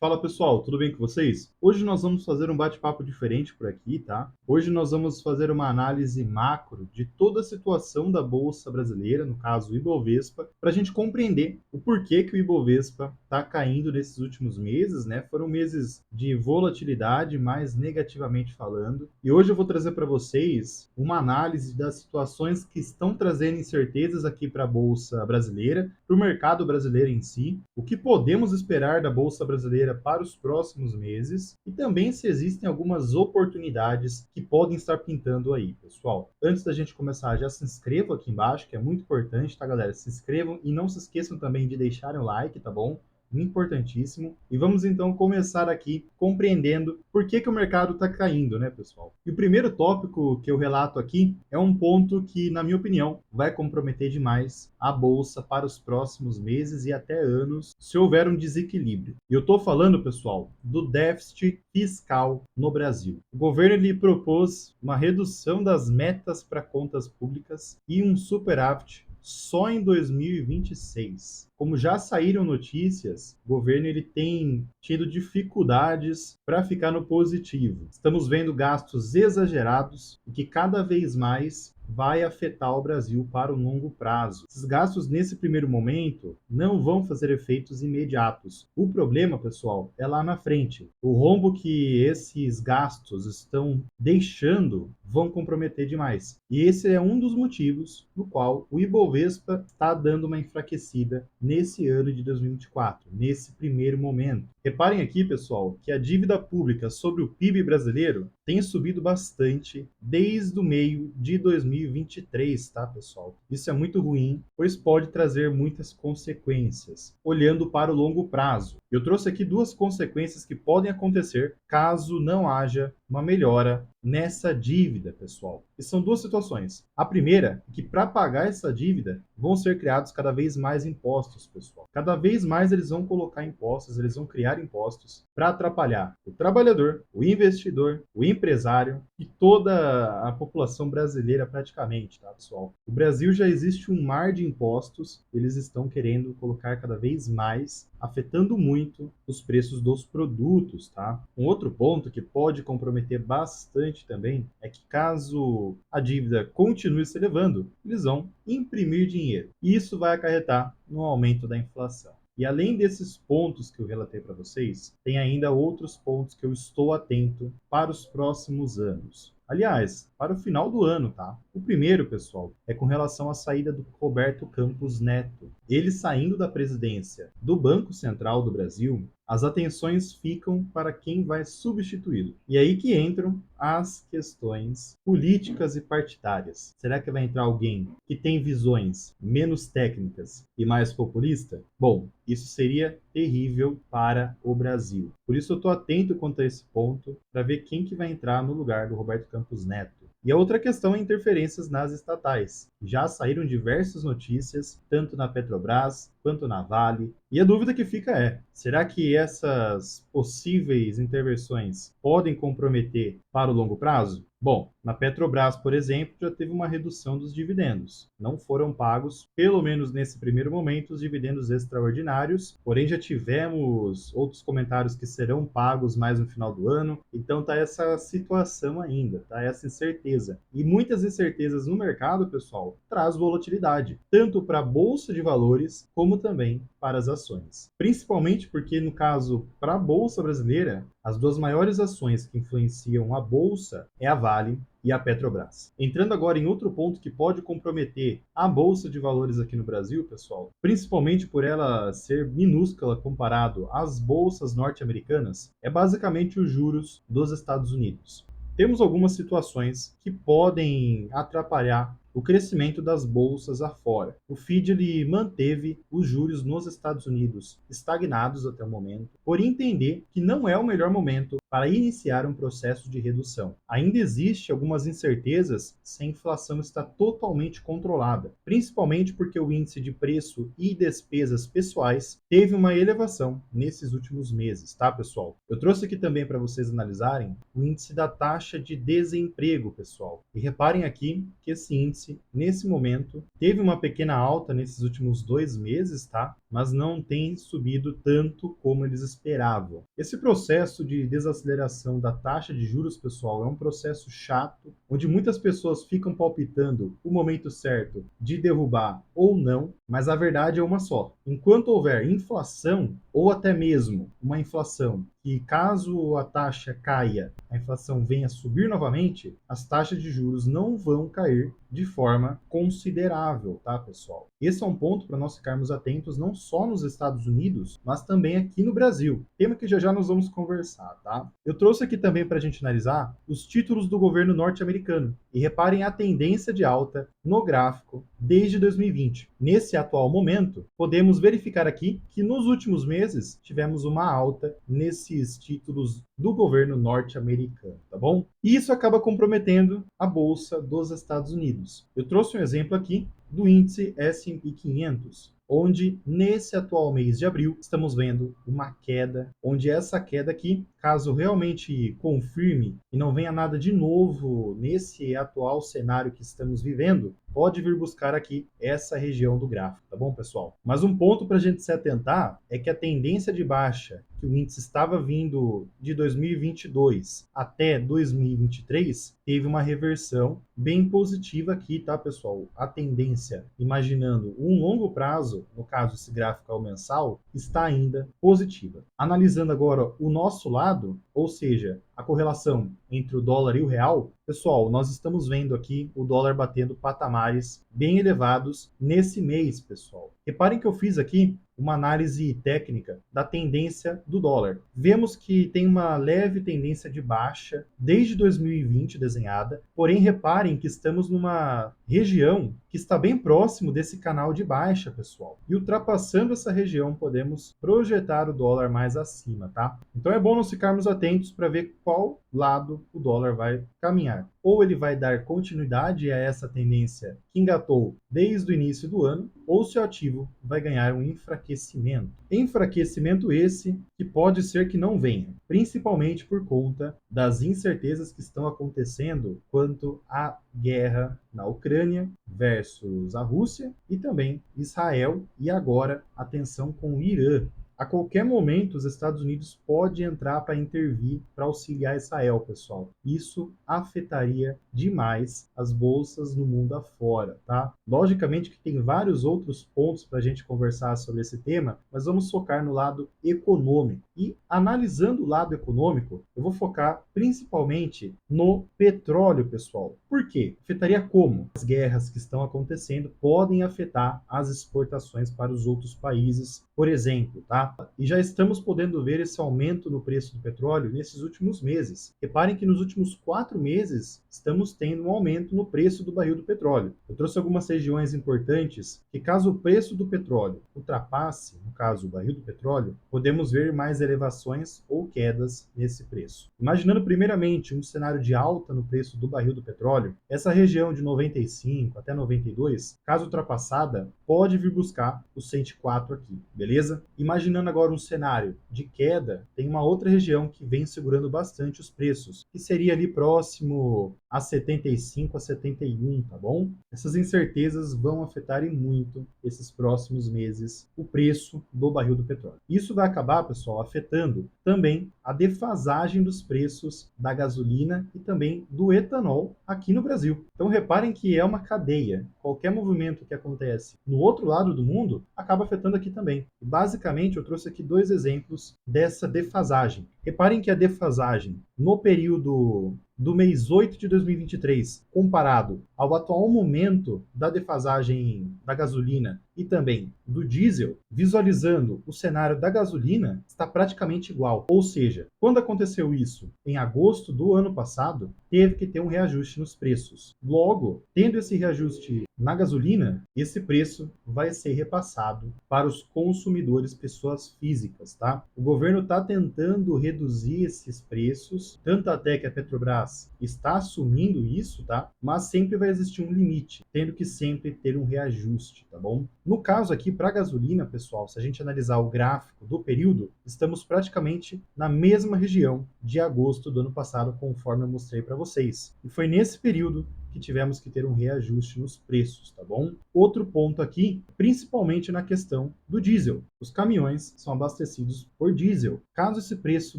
Fala pessoal, tudo bem com vocês? Hoje nós vamos fazer um bate-papo diferente por aqui, tá? Hoje nós vamos fazer uma análise macro de toda a situação da Bolsa Brasileira, no caso o Ibovespa, para a gente compreender o porquê que o Ibovespa está caindo nesses últimos meses, né? Foram meses de volatilidade, mais negativamente falando. E hoje eu vou trazer para vocês uma análise das situações que estão trazendo incertezas aqui para a Bolsa Brasileira, para o mercado brasileiro em si, o que podemos esperar da Bolsa Brasileira para os próximos meses e também se existem algumas oportunidades que podem estar pintando aí, pessoal. Antes da gente começar, já se inscreva aqui embaixo, que é muito importante, tá, galera? Se inscrevam e não se esqueçam também de deixarem o like, tá bom? Importantíssimo. E vamos então começar aqui compreendendo por que o mercado está caindo, né, pessoal? E o primeiro tópico que eu relato aqui é um ponto que, na minha opinião, vai comprometer demais a bolsa para os próximos meses e até anos, se houver um desequilíbrio. E eu estou falando, pessoal, do déficit fiscal no Brasil. O governo lhe propôs uma redução das metas para contas públicas e um superávit só em 2026. Como já saíram notícias, o governo ele tem tido dificuldades para ficar no positivo. Estamos vendo gastos exagerados e que cada vez mais vai afetar o Brasil para o longo prazo. Esses gastos, nesse primeiro momento, não vão fazer efeitos imediatos. O problema, pessoal, é lá na frente. O rombo que esses gastos estão deixando vão comprometer demais. E esse é um dos motivos no qual o Ibovespa está dando uma enfraquecida nesse ano de 2024, nesse primeiro momento. Reparem aqui, pessoal, que a dívida pública sobre o PIB brasileiro tem subido bastante desde o meio de 2023, tá, pessoal? Isso é muito ruim, pois pode trazer muitas consequências, olhando para o longo prazo. Eu trouxe aqui duas consequências que podem acontecer caso não haja uma melhora nessa dívida, pessoal. E são duas situações. A primeira é que para pagar essa dívida vão ser criados cada vez mais impostos, pessoal. Cada vez mais eles vão colocar impostos, eles vão criar impostos para atrapalhar o trabalhador, o investidor, o empresário e toda a população brasileira praticamente, tá, pessoal? O Brasil já existe um mar de impostos, eles estão querendo colocar cada vez mais, afetando muito os preços dos produtos, tá? Um outro ponto que pode comprometer bastante também é que caso a dívida continue se elevando, eles vão imprimir dinheiro. E isso vai acarretar no aumento da inflação. E além desses pontos que eu relatei para vocês, tem ainda outros pontos que eu estou atento para os próximos anos. Aliás, para o final do ano, tá? O primeiro, pessoal, é com relação à saída do Roberto Campos Neto. Ele saindo da presidência do Banco Central do Brasil, as atenções ficam para quem vai substituí-lo. E aí que entram as questões políticas e partidárias. Será que vai entrar alguém que tem visões menos técnicas e mais populista? Bom, isso seria terrível para o Brasil. Por isso eu estou atento quanto a esse ponto para ver quem que vai entrar no lugar do Roberto Campos Neto. E a outra questão é interferências nas estatais. Já saíram diversas notícias, tanto na Petrobras quanto na Vale. E a dúvida que fica é: será que essas possíveis intervenções podem comprometer para o longo prazo? Bom, na Petrobras, por exemplo, já teve uma redução dos dividendos. Não foram pagos, pelo menos nesse primeiro momento, os dividendos extraordinários, porém já tivemos outros comentários que serão pagos mais no final do ano. Então tá essa situação ainda, tá essa incerteza. E muitas incertezas no mercado, pessoal, traz volatilidade, tanto para a bolsa de valores como também para as ações. Principalmente porque, no caso, para a bolsa brasileira, as duas maiores ações que influenciam a bolsa é a Vale e a Petrobras. Entrando agora em outro ponto que pode comprometer a bolsa de valores aqui no Brasil, pessoal, principalmente por ela ser minúscula comparado às bolsas norte-americanas, é basicamente os juros dos Estados Unidos. Temos algumas situações que podem atrapalhar o crescimento das bolsas afora. O Fed ele manteve os juros nos Estados Unidos estagnados até o momento, por entender que não é o melhor momento para iniciar um processo de redução. Ainda existe algumas incertezas se a inflação está totalmente controlada, principalmente porque o índice de preço e despesas pessoais teve uma elevação nesses últimos meses, tá, pessoal? Eu trouxe aqui também para vocês analisarem o índice da taxa de desemprego, pessoal. E reparem aqui que esse índice, nesse momento, teve uma pequena alta nesses últimos 2 meses, tá? mas não tem subido tanto como eles esperavam. Esse processo de desaceleração da taxa de juros, pessoal, é um processo chato, onde muitas pessoas ficam palpitando o momento certo de derrubar ou não, mas a verdade é uma só. Enquanto houver inflação, ou até mesmo uma inflação que, caso a taxa caia, a inflação venha subir novamente, as taxas de juros não vão cair de forma considerável, tá, pessoal? Esse é um ponto para nós ficarmos atentos não só nos Estados Unidos, mas também aqui no Brasil. Tema que já nós vamos conversar, tá? Eu trouxe aqui também para a gente analisar os títulos do governo norte-americano. E reparem a tendência de alta no gráfico desde 2020. Nesse atual momento, podemos verificar aqui que nos últimos meses tivemos uma alta nesses títulos do governo norte-americano, tá bom? E isso acaba comprometendo a bolsa dos Estados Unidos. Eu trouxe um exemplo aqui do índice S&P 500, onde nesse atual mês de abril estamos vendo uma queda, onde essa queda aqui, caso realmente confirme e não venha nada de novo nesse atual cenário que estamos vivendo, pode vir buscar aqui essa região do gráfico, tá bom, pessoal? Mas um ponto para a gente se atentar é que a tendência de baixa que o índice estava vindo de 2022 até 2023 teve uma reversão bem positiva aqui, tá, pessoal? A tendência, imaginando um longo prazo, no caso esse gráfico é o mensal, está ainda positiva. Analisando agora o nosso lado, ou seja, a correlação entre o dólar e o real, pessoal, nós estamos vendo aqui o dólar batendo patamares bem elevados nesse mês, pessoal. Reparem que eu fiz aqui uma análise técnica da tendência do dólar. Vemos que tem uma leve tendência de baixa desde 2020 desenhada, porém reparem que estamos numa região que está bem próximo desse canal de baixa, pessoal. E ultrapassando essa região, podemos projetar o dólar mais acima, tá? Então é bom nós ficarmos atentos para ver qual lado o dólar vai caminhar. Ou ele vai dar continuidade a essa tendência que engatou desde o início do ano, ou se o ativo vai ganhar um enfraquecimento. Enfraquecimento esse que pode ser que não venha, principalmente por conta das incertezas que estão acontecendo quanto à guerra na Ucrânia versus a Rússia e também Israel e agora a tensão com o Irã. A qualquer momento, os Estados Unidos podem entrar para intervir, para auxiliar Israel, pessoal. Isso afetaria demais as bolsas no mundo afora, tá? Logicamente que tem vários outros pontos para a gente conversar sobre esse tema, mas vamos focar no lado econômico. E analisando o lado econômico, eu vou focar principalmente no petróleo, pessoal. Por quê? Afetaria como? As guerras que estão acontecendo podem afetar as exportações para os outros países, por exemplo, tá? E já estamos podendo ver esse aumento no preço do petróleo nesses últimos meses. Reparem que nos últimos 4 meses estamos tendo um aumento no preço do barril do petróleo. Eu trouxe algumas regiões importantes que, caso o preço do petróleo ultrapasse, no caso o barril do petróleo, podemos ver mais elevações ou quedas nesse preço. Imaginando primeiramente um cenário de alta no preço do barril do petróleo, essa região de 95 até 92, caso ultrapassada, pode vir buscar o 104 aqui, beleza? Imaginando agora um cenário de queda, tem uma outra região que vem segurando bastante os preços, que seria ali próximo a 75 a 71, tá bom? Essas incertezas vão afetar muito esses próximos meses o preço do barril do petróleo. Isso vai acabar, pessoal, afetando também a defasagem dos preços da gasolina e também do etanol aqui no Brasil. Então reparem que é uma cadeia. Qualquer movimento que acontece no outro lado do mundo acaba afetando aqui também. E basicamente eu trouxe aqui 2 exemplos dessa defasagem. Reparem que a defasagem no período do mês 8 de 2023, comparado ao atual momento da defasagem da gasolina e também do diesel, visualizando o cenário da gasolina, está praticamente igual. Ou seja, quando aconteceu isso em agosto do ano passado, teve que ter um reajuste nos preços. Logo, tendo esse reajuste na gasolina, esse preço vai ser repassado para os consumidores, pessoas físicas, tá? O governo está tentando reduzir esses preços, tanto até que a Petrobras está assumindo isso, tá? Mas sempre vai existir um limite, tendo que sempre ter um reajuste, tá bom? No caso aqui, para a gasolina, pessoal, se a gente analisar o gráfico do período, estamos praticamente na mesma região de agosto do ano passado, conforme eu mostrei para vocês. E foi nesse período que tivemos que ter um reajuste nos preços, tá bom? Outro ponto aqui, principalmente na questão do diesel. Os caminhões são abastecidos por diesel. Caso esse preço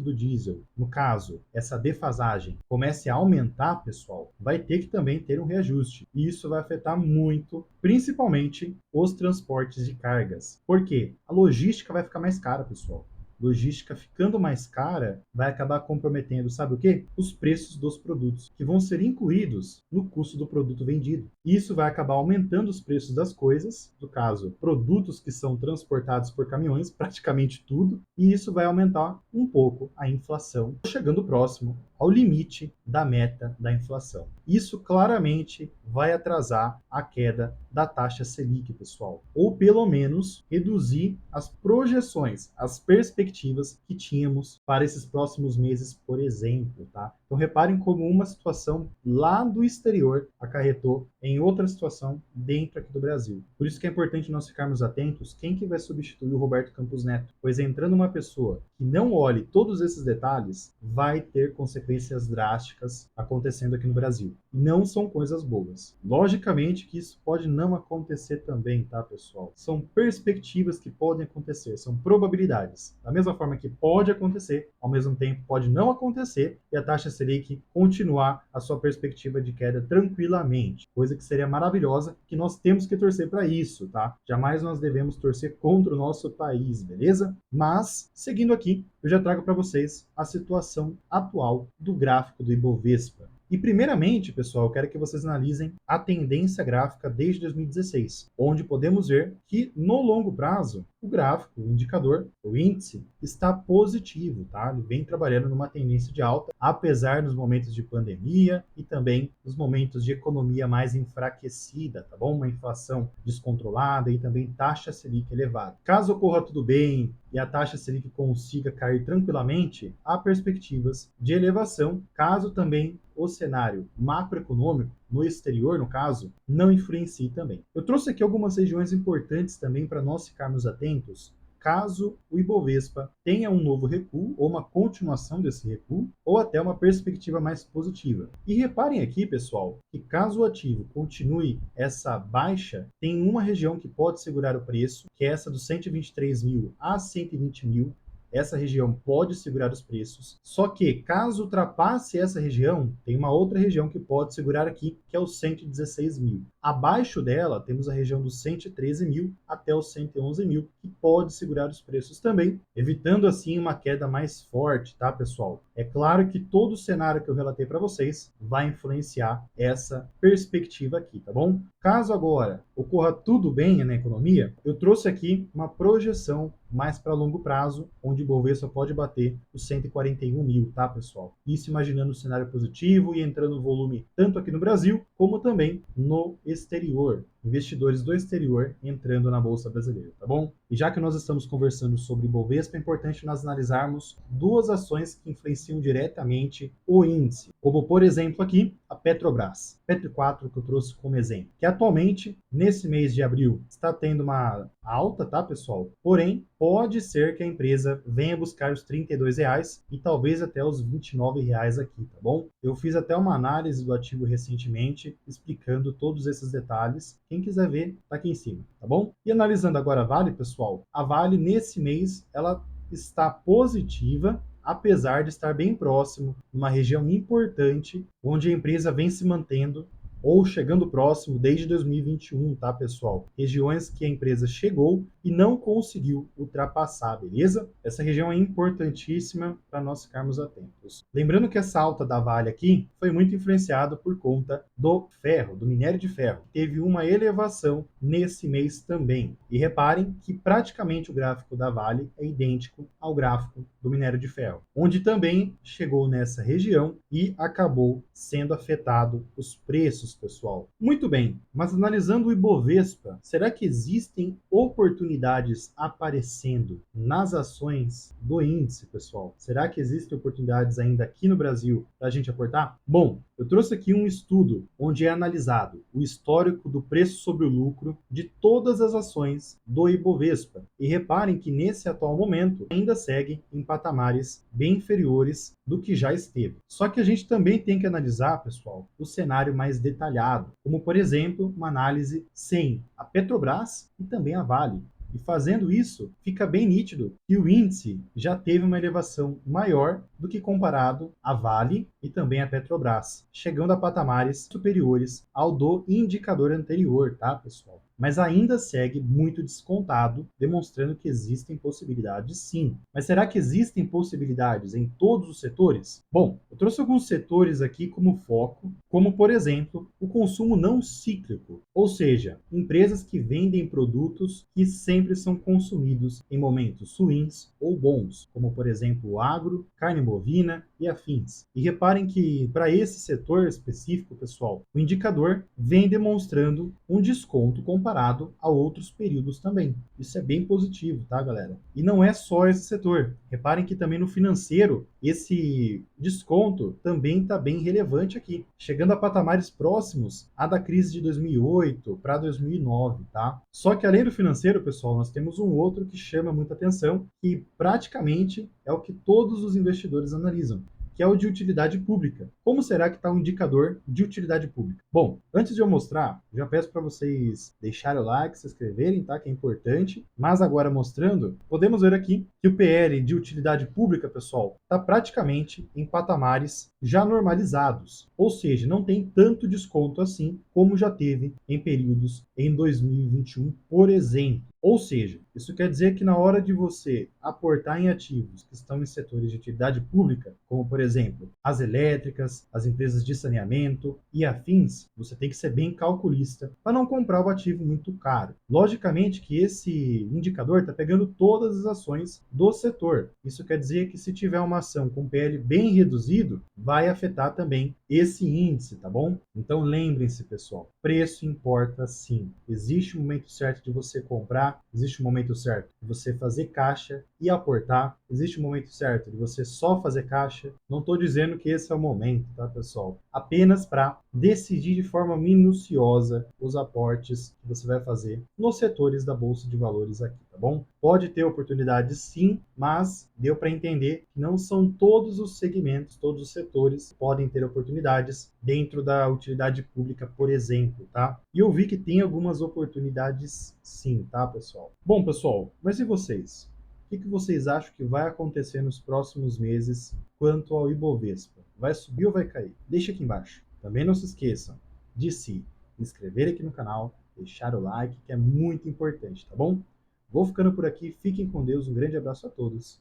do diesel, no caso, essa defasagem, comece a aumentar, pessoal, vai ter que também ter um reajuste. E isso vai afetar muito, principalmente, os transportes de cargas. Por quê? A logística vai ficar mais cara, pessoal. Logística ficando mais cara, vai acabar comprometendo, sabe o quê? Os preços dos produtos, que vão ser incluídos no custo do produto vendido. Isso vai acabar aumentando os preços das coisas, no caso, produtos que são transportados por caminhões, praticamente tudo, e isso vai aumentar um pouco a inflação, chegando próximo ao limite da meta da inflação. Isso claramente vai atrasar a queda da taxa Selic, pessoal, ou pelo menos reduzir as projeções, as perspectivas que tínhamos para esses próximos meses, por exemplo, tá? Então reparem como uma situação lá do exterior acarretou em outra situação dentro aqui do Brasil. Por isso que é importante nós ficarmos atentos quem que vai substituir o Roberto Campos Neto, pois entrando uma pessoa que não olhe todos esses detalhes, vai ter consequências drásticas acontecendo aqui no Brasil. Não são coisas boas. Logicamente que isso pode não acontecer também, tá, pessoal? São perspectivas que podem acontecer, são probabilidades. Da mesma forma que pode acontecer, ao mesmo tempo pode não acontecer e a taxa Selic continuar a sua perspectiva de queda tranquilamente, coisa que seria maravilhosa, que nós temos que torcer para isso, tá? Jamais nós devemos torcer contra o nosso país, beleza? Mas, seguindo aqui, eu já trago para vocês a situação atual do gráfico do Ibovespa. E primeiramente, pessoal, eu quero que vocês analisem a tendência gráfica desde 2016, onde podemos ver que no longo prazo, o gráfico, o indicador, o índice, está positivo, tá? Ele vem trabalhando numa tendência de alta, apesar dos momentos de pandemia e também dos momentos de economia mais enfraquecida, tá bom? Uma inflação descontrolada e também taxa Selic elevada. Caso ocorra tudo bem e a taxa Selic consiga cair tranquilamente, há perspectivas de elevação, caso também o cenário macroeconômico no exterior, no caso, não influencie também. Eu trouxe aqui algumas regiões importantes também para nós ficarmos atentos, caso o Ibovespa tenha um novo recuo, ou uma continuação desse recuo, ou até uma perspectiva mais positiva. E reparem aqui, pessoal, que caso o ativo continue essa baixa, tem uma região que pode segurar o preço, que é essa dos 123 mil a 120 mil, essa região pode segurar os preços, só que caso ultrapasse essa região, tem uma outra região que pode segurar aqui, que é os 116 mil. Abaixo dela, temos a região dos 113 mil até os 111 mil, que pode segurar os preços também, evitando assim uma queda mais forte, tá, pessoal? É claro que todo o cenário que eu relatei para vocês vai influenciar essa perspectiva aqui, tá bom? Caso agora ocorra tudo bem na economia, eu trouxe aqui uma projeção mais para longo prazo, onde o Bovespa pode bater os 141 mil, tá, pessoal? Isso imaginando o cenário positivo e entrando volume tanto aqui no Brasil, como também no exterior. Investidores do exterior entrando na Bolsa Brasileira, tá bom? E já que nós estamos conversando sobre Bovespa, é importante nós analisarmos duas ações que influenciam diretamente o índice, como por exemplo aqui, a Petrobras, Petro 4 que eu trouxe como exemplo, que atualmente, nesse mês de abril, está tendo uma alta, tá, pessoal? Porém, pode ser que a empresa venha buscar os R$ 32 e talvez até os R$ 29 aqui, tá bom? Eu fiz até uma análise do ativo recentemente, explicando todos esses detalhes. Quem quiser ver, tá aqui em cima, tá bom? E analisando agora a Vale, pessoal, a Vale nesse mês, ela está positiva, apesar de estar bem próximo, numa região importante, onde a empresa vem se mantendo ou chegando próximo desde 2021, tá, pessoal? Regiões que a empresa chegou e não conseguiu ultrapassar, beleza? Essa região é importantíssima para nós ficarmos atentos. Lembrando que essa alta da Vale aqui foi muito influenciada por conta do ferro, do minério de ferro. Teve uma elevação nesse mês também. E reparem que praticamente o gráfico da Vale é idêntico ao gráfico do minério de ferro, onde também chegou nessa região e acabou sendo afetado os preços, pessoal. Muito bem, mas analisando o Ibovespa, será que existem oportunidades aparecendo nas ações do índice, pessoal? Será que existem oportunidades ainda aqui no Brasil para a gente aportar? Bom, eu trouxe aqui um estudo onde é analisado o histórico do preço sobre o lucro de todas as ações do Ibovespa. E reparem que nesse atual momento ainda segue em patamares bem inferiores do que já esteve. Só que a gente também tem que analisar, pessoal, o cenário mais detalhado. detalhado, como por exemplo, uma análise sem a Petrobras e também a Vale. E fazendo isso, fica bem nítido que o índice já teve uma elevação maior do que comparado à Vale e também à Petrobras, chegando a patamares superiores ao do indicador anterior, tá, pessoal? Mas ainda segue muito descontado, demonstrando que existem possibilidades sim. Mas será que existem possibilidades em todos os setores? Bom, eu trouxe alguns setores aqui como foco, como por exemplo, o consumo não cíclico, ou seja, empresas que vendem produtos que sempre são consumidos em momentos ruins ou bons, como por exemplo o agro, carne bovina e afins. E reparem que para esse setor específico, pessoal, o indicador vem demonstrando um desconto comparado a outros períodos também. Isso é bem positivo, tá, galera? E não é só esse setor. Reparem que também no financeiro, esse desconto também está bem relevante aqui, chegando a patamares próximos à da crise de 2008 para 2009, tá? Só que além do financeiro, pessoal, nós temos um outro que chama muita atenção, que praticamente é o que todos os investidores analisam, que é o de utilidade pública. Como será que está o indicador de utilidade pública? Bom, antes de eu mostrar, já peço para vocês deixarem o like, se inscreverem, tá? Que é importante. Mas agora mostrando, podemos ver aqui que o PL de utilidade pública, pessoal, está praticamente em patamares já normalizados. Ou seja, não tem tanto desconto assim como já teve em períodos em 2021, por exemplo. Ou seja, isso quer dizer que na hora de você aportar em ativos que estão em setores de utilidade pública, como por exemplo as elétricas, as empresas de saneamento e afins, você tem que ser bem calculista para não comprar o ativo muito caro. Logicamente que esse indicador está pegando todas as ações do setor. Isso quer dizer que se tiver uma ação com PL bem reduzido, vai afetar também esse índice, tá bom? Então lembrem-se, pessoal, preço importa sim. Existe um momento certo de você comprar, existe um momento certo de você fazer caixa e aportar, existe um momento certo de você só fazer caixa. Não estou dizendo que esse é o momento, tá, pessoal? Apenas para decidir de forma minuciosa os aportes que você vai fazer nos setores da Bolsa de Valores aqui, tá bom? Pode ter oportunidades sim, mas deu para entender que não são todos os segmentos, todos os setores que podem ter oportunidades dentro da utilidade pública, por exemplo, tá? E eu vi que tem algumas oportunidades sim, tá, pessoal? Bom, pessoal, mas e vocês? O que vocês acham que vai acontecer nos próximos meses quanto ao Ibovespa? Vai subir ou vai cair? Deixa aqui embaixo. Também não se esqueçam de se inscrever aqui no canal, deixar o like, que é muito importante, tá bom? Vou ficando por aqui, fiquem com Deus, um grande abraço a todos.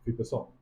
Fui, pessoal.